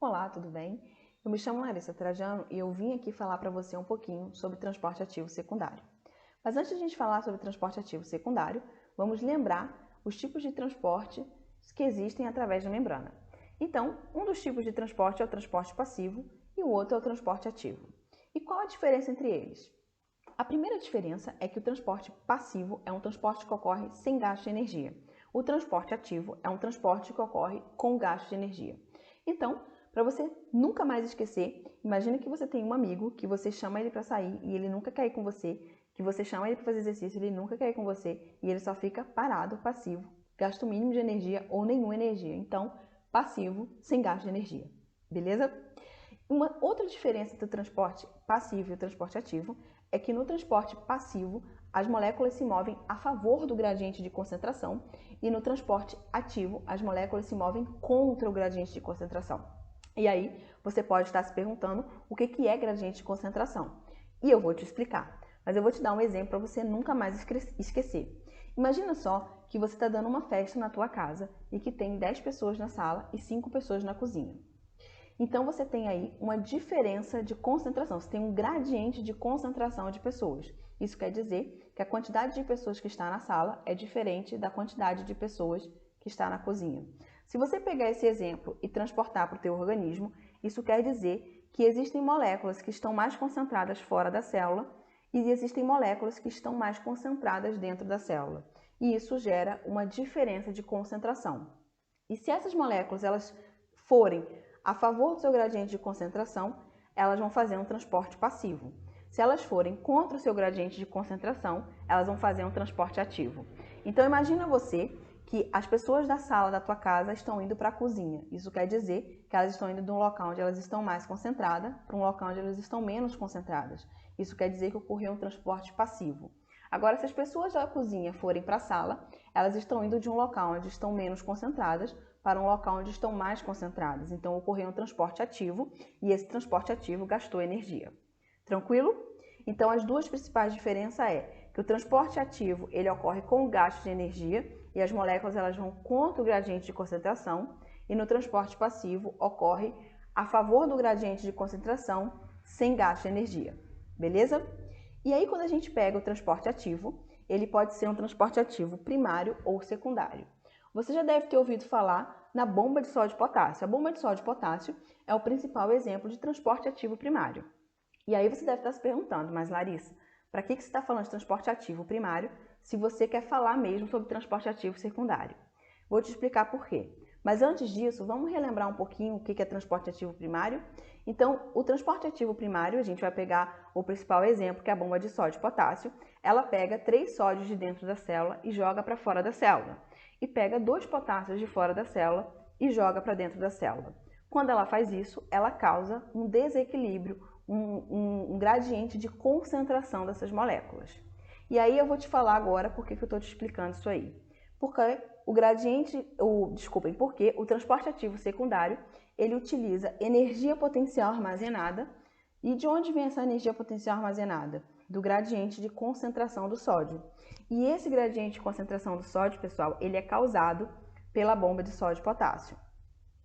Olá, tudo bem? Eu me chamo Larissa Trajano e eu vim aqui falar para você um pouquinho sobre transporte ativo secundário. Mas antes de a gente falar sobre transporte ativo secundário, vamos lembrar os tipos de transporte que existem através da membrana. Então, um dos tipos de transporte é o transporte passivo e o outro é o transporte ativo. E qual a diferença entre eles? A primeira diferença é que o transporte passivo é um transporte que ocorre sem gasto de energia. O transporte ativo é um transporte que ocorre com gasto de energia. Então, para você nunca mais esquecer, imagina que você tem um amigo que você chama ele para sair e ele nunca quer ir com você, que você chama ele para fazer exercício e ele nunca quer ir com você e ele só fica parado, passivo, gasto mínimo de energia ou nenhuma energia. Então, passivo sem gasto de energia. Beleza? Uma outra diferença entre o transporte passivo e o transporte ativo é que no transporte passivo as moléculas se movem a favor do gradiente de concentração e no transporte ativo as moléculas se movem contra o gradiente de concentração. E aí você pode estar se perguntando o que é gradiente de concentração. E eu vou te explicar, mas eu vou te dar um exemplo para você nunca mais esquecer. Imagina só que você está dando uma festa na tua casa e que tem 10 pessoas na sala e 5 pessoas na cozinha. Então você tem aí uma diferença de concentração, você tem um gradiente de concentração de pessoas. Isso quer dizer que a quantidade de pessoas que está na sala é diferente da quantidade de pessoas que está na cozinha. Se você pegar esse exemplo e transportar para o teu organismo, isso quer dizer que existem moléculas que estão mais concentradas fora da célula e existem moléculas que estão mais concentradas dentro da célula. E isso gera uma diferença de concentração. E se essas moléculas elas forem a favor do seu gradiente de concentração, elas vão fazer um transporte passivo. Se elas forem contra o seu gradiente de concentração, elas vão fazer um transporte ativo. Então imagina você que as pessoas da sala da tua casa estão indo para a cozinha. Isso quer dizer que elas estão indo de um local onde elas estão mais concentradas para um local onde elas estão menos concentradas. Isso quer dizer que ocorreu um transporte passivo. Agora, se as pessoas da cozinha forem para a sala, elas estão indo de um local onde estão menos concentradas para um local onde estão mais concentradas. Então, ocorreu um transporte ativo e esse transporte ativo gastou energia. Tranquilo? Então, as duas principais diferenças é que o transporte ativo ele ocorre com gasto de energia e as moléculas elas vão contra o gradiente de concentração e no transporte passivo ocorre a favor do gradiente de concentração sem gasto de energia. Beleza? E aí, quando a gente pega o transporte ativo, ele pode ser um transporte ativo primário ou secundário. Você já deve ter ouvido falar na bomba de sódio e potássio. A bomba de sódio e potássio é o principal exemplo de transporte ativo primário. E aí você deve estar se perguntando, mas Larissa, para que você está falando de transporte ativo primário se você quer falar mesmo sobre transporte ativo secundário? Vou te explicar por quê. Mas antes disso, vamos relembrar um pouquinho o que é transporte ativo primário? Então, o transporte ativo primário, a gente vai pegar o principal exemplo, que é a bomba de sódio e potássio. Ela pega 3 sódios de dentro da célula e joga para fora da célula. E pega 2 potássios de fora da célula e joga para dentro da célula. Quando ela faz isso, ela causa um desequilíbrio, um gradiente de concentração dessas moléculas. E aí eu vou te falar agora por que eu estou te explicando isso aí. Porque porque o transporte ativo secundário, ele utiliza energia potencial armazenada. E de onde vem essa energia potencial armazenada? Do gradiente de concentração do sódio. E esse gradiente de concentração do sódio, pessoal, ele é causado pela bomba de sódio e potássio.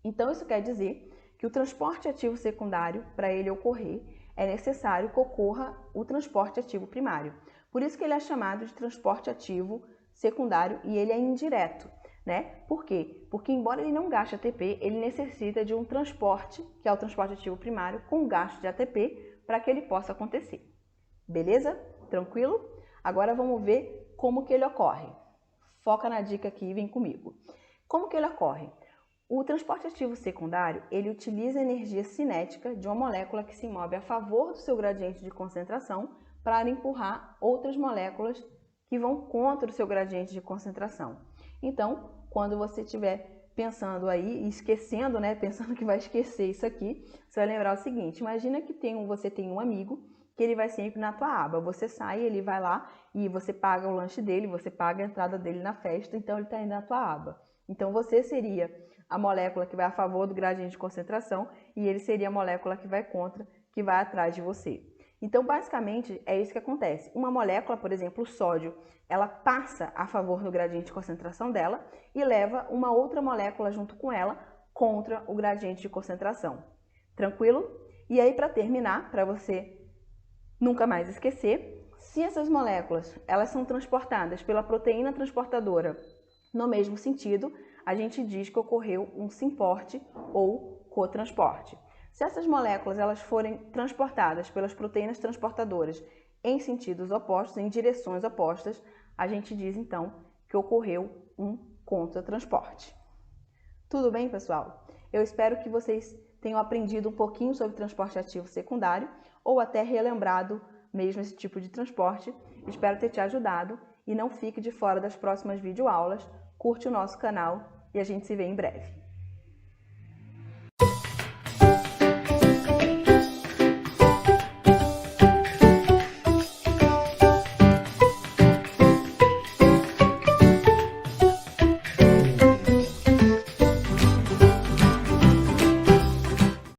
Então, isso quer dizer que o transporte ativo secundário, para ele ocorrer, é necessário que ocorra o transporte ativo primário. Por isso que ele é chamado de transporte ativo secundário e ele é indireto, né? Por quê? Porque embora ele não gaste ATP, ele necessita de um transporte, que é o transporte ativo primário, com gasto de ATP para que ele possa acontecer. Beleza? Tranquilo? Agora vamos ver como que ele ocorre. Foca na dica aqui e vem comigo. Como que ele ocorre? O transporte ativo secundário, ele utiliza a energia cinética de uma molécula que se move a favor do seu gradiente de concentração para empurrar outras moléculas que vão contra o seu gradiente de concentração. Então, quando você estiver pensando aí, esquecendo, né, pensando que vai esquecer isso aqui, você vai lembrar o seguinte: imagina que você tem um amigo que ele vai sempre na tua aba. Você sai, ele vai lá e você paga o lanche dele, você paga a entrada dele na festa, então ele está indo na tua aba. Então você seria a molécula que vai a favor do gradiente de concentração e ele seria a molécula que vai contra, que vai atrás de você. Então, basicamente, é isso que acontece. Uma molécula, por exemplo, o sódio, ela passa a favor do gradiente de concentração dela e leva uma outra molécula junto com ela contra o gradiente de concentração. Tranquilo? E aí, para terminar, para você nunca mais esquecer, se essas moléculas elas são transportadas pela proteína transportadora no mesmo sentido, a gente diz que ocorreu um simporte ou cotransporte. Se essas moléculas elas forem transportadas pelas proteínas transportadoras em sentidos opostos, em direções opostas, a gente diz então que ocorreu um contratransporte. Tudo bem, pessoal? Eu espero que vocês tenham aprendido um pouquinho sobre transporte ativo secundário ou até relembrado mesmo esse tipo de transporte. Espero ter te ajudado e não fique de fora das próximas videoaulas. Curte o nosso canal e a gente se vê em breve.